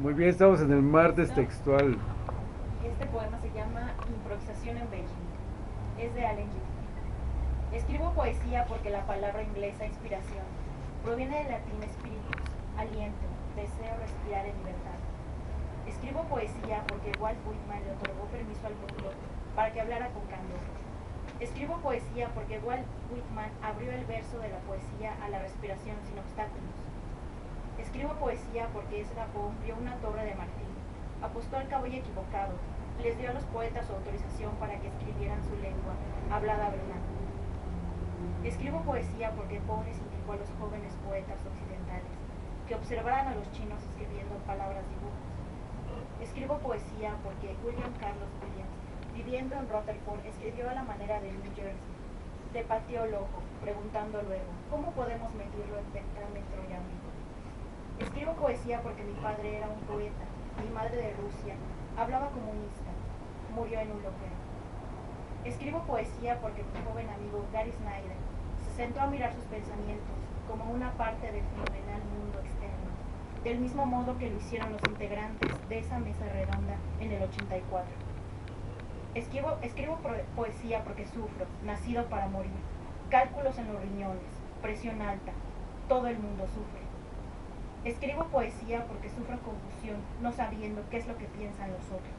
Muy bien, estamos en el martes ¿Listo? textual. Este poema se llama Improvisación en Beijing. Es de Allen Ginsberg. Escribo poesía porque la palabra inglesa inspiración proviene del latín spiritus, aliento, deseo respirar en libertad. Escribo poesía porque Walt Whitman le otorgó permiso al mundo para que hablara con candor. Escribo poesía porque Walt Whitman abrió el verso de la poesía a la respiración sin obstáculos. Escribo poesía porque Ezra Pound vio una torre de marfil, apostó al caballo equivocado, les dio a los poetas su autorización para que escribieran su lengua, hablada hablando. Escribo poesía porque Poe les indicó a los jóvenes poetas occidentales que observaran a los chinos escribiendo palabras dibujos. Escribo poesía porque William Carlos Williams, viviendo en Rutherford, escribió a la manera de New Jersey. Le pateó el ojo, preguntando luego, ¿cómo podemos medirlo en pentámetro llamico? Escribo poesía porque mi padre era un poeta, mi madre de Rusia, hablaba comunista, murió en un loquero. Escribo poesía porque mi joven amigo Gary Snyder se sentó a mirar sus pensamientos como una parte del fenomenal mundo externo, del mismo modo que lo hicieron los integrantes de esa mesa redonda en el 84. Escribo poesía porque sufro, nacido para morir, cálculos en los riñones, presión alta, todo el mundo sufre. Escribo poesía porque sufro confusión, no sabiendo qué es lo que piensan los otros.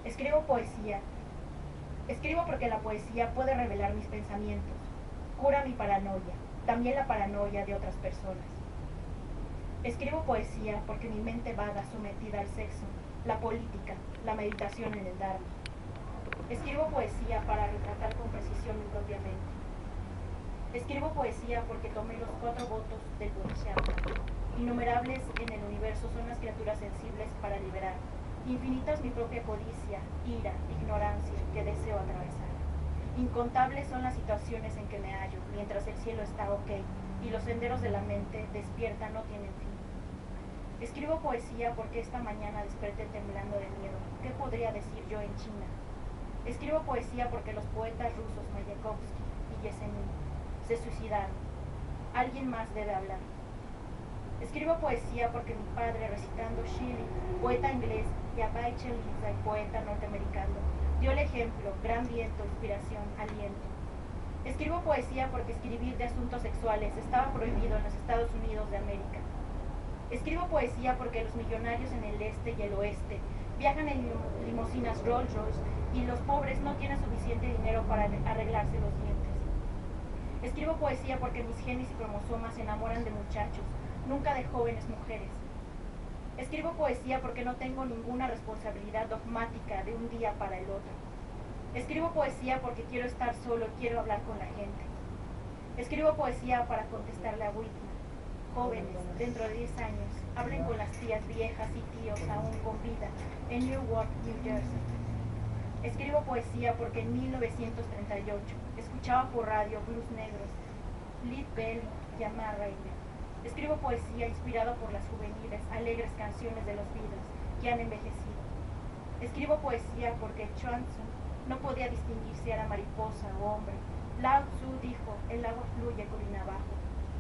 Escribo poesía. Escribo porque la poesía puede revelar mis pensamientos, cura mi paranoia, también la paranoia de otras personas. Escribo poesía porque mi mente vaga sometida al sexo, la política, la meditación en el Dharma. Escribo poesía para retratar con precisión mi propia mente. Escribo poesía porque tomé los 4 votos del Bodhisattva. Innumerables en el universo son las criaturas sensibles para liberar. Infinitas mi propia codicia, ira, ignorancia que deseo atravesar. Incontables son las situaciones en que me hallo, mientras el cielo está ok y los senderos de la mente despierta no tienen fin. Escribo poesía porque esta mañana desperté temblando de miedo. ¿Qué podría decir yo en China? Escribo poesía porque los poetas rusos Mayakovsky y Yesenin se suicidaron. Alguien más debe hablar. Escribo poesía porque mi padre, recitando Shelley, poeta inglés, y Abai Cheliza, poeta norteamericano, dio el ejemplo, gran viento, inspiración, aliento. Escribo poesía porque escribir de asuntos sexuales estaba prohibido en los Estados Unidos de América. Escribo poesía porque los millonarios en el este y el oeste viajan en limusinas Rolls Royce y los pobres no tienen suficiente dinero para arreglarse los dientes. Escribo poesía porque mis genes y cromosomas se enamoran de muchachos, nunca de jóvenes mujeres. Escribo poesía porque no tengo ninguna responsabilidad dogmática de un día para el otro. Escribo poesía porque quiero estar solo y quiero hablar con la gente. Escribo poesía para contestarle a Whitman. Jóvenes, dentro de 10 años, hablen con las tías viejas y tíos aún con vida en Newark, New Jersey. Escribo poesía porque en 1938 escuchaba por radio blues negros, Lead Belly y Amar Rainer. Escribo poesía inspirado por las juveniles, alegres canciones de los Beatles que han envejecido. Escribo poesía porque Chuang Tzu no podía distinguir si era mariposa o hombre. Lao Tzu dijo, el agua fluye colina abajo.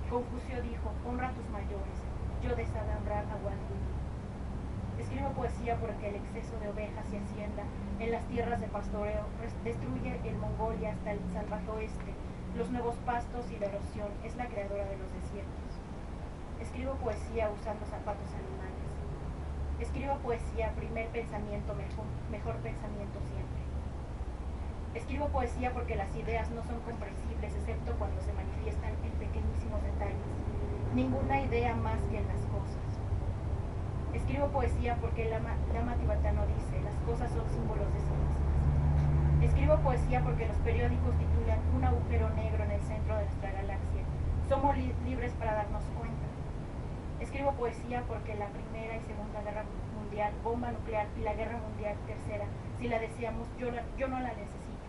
Confucio dijo, honra a tus mayores. Yo deseo honrar a Wang Yin. Escribo poesía porque el exceso de ovejas y hacienda en las tierras de pastoreo destruye el Mongolia hasta el salvaje oeste. Los nuevos pastos y la erosión es la creadora de los desiertos. Escribo poesía usando zapatos animales. Escribo poesía, primer pensamiento, mejor pensamiento siempre. Escribo poesía porque las ideas no son comprensibles excepto cuando se manifiestan en pequeñísimos detalles. Ninguna idea más que en las cosas. Escribo poesía porque Lama tibetano dice, las cosas son símbolos de sí mismas. Escribo poesía porque los periódicos titulan un agujero negro en el centro de nuestra galaxia. Somos libres para darnos cuenta. Escribo poesía porque la Primera y Segunda Guerra Mundial, bomba nuclear y la Guerra Mundial Tercera, si la deseamos, yo no la necesito.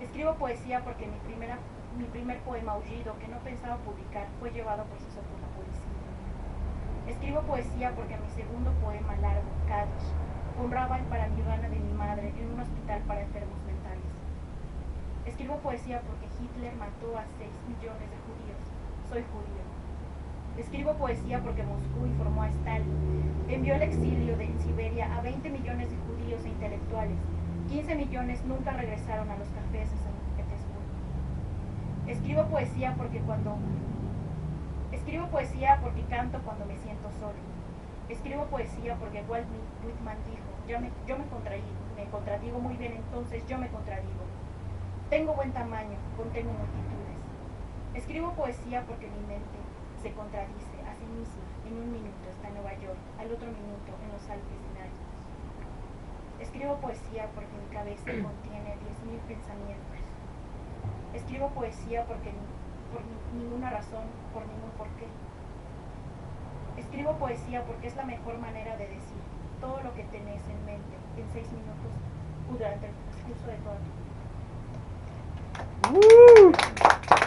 Escribo poesía porque mi primer poema aullido que no pensaba publicar fue llevado proceso por la policía. Escribo poesía porque mi segundo poema largo, Kadish, honraba el paranirvana de mi madre en un hospital para enfermos mentales. Escribo poesía porque Hitler mató a 6 millones de judíos. Soy judío. Escribo poesía porque Moscú informó a Stalin, he envió al exilio en Siberia a 20 millones de judíos e intelectuales. 15 millones nunca regresaron a los cafés de San Petersburgo. Escribo poesía porque canto cuando me siento solo. Escribo poesía porque Walt Whitman dijo, yo me contradigo muy bien, entonces yo me contradigo. Tengo buen tamaño, contengo multitudes. Escribo poesía porque mi mente se contradice a sí misma. En un minuto está en Nueva York, al otro minuto en los Alpes dinámicos. Escribo poesía porque mi cabeza contiene 10.000 pensamientos. Escribo poesía porque por ninguna razón, por ningún porqué. Escribo poesía porque es la mejor manera de decir todo lo que tenés en mente en 6 minutos o durante el transcurso de toda tu vida.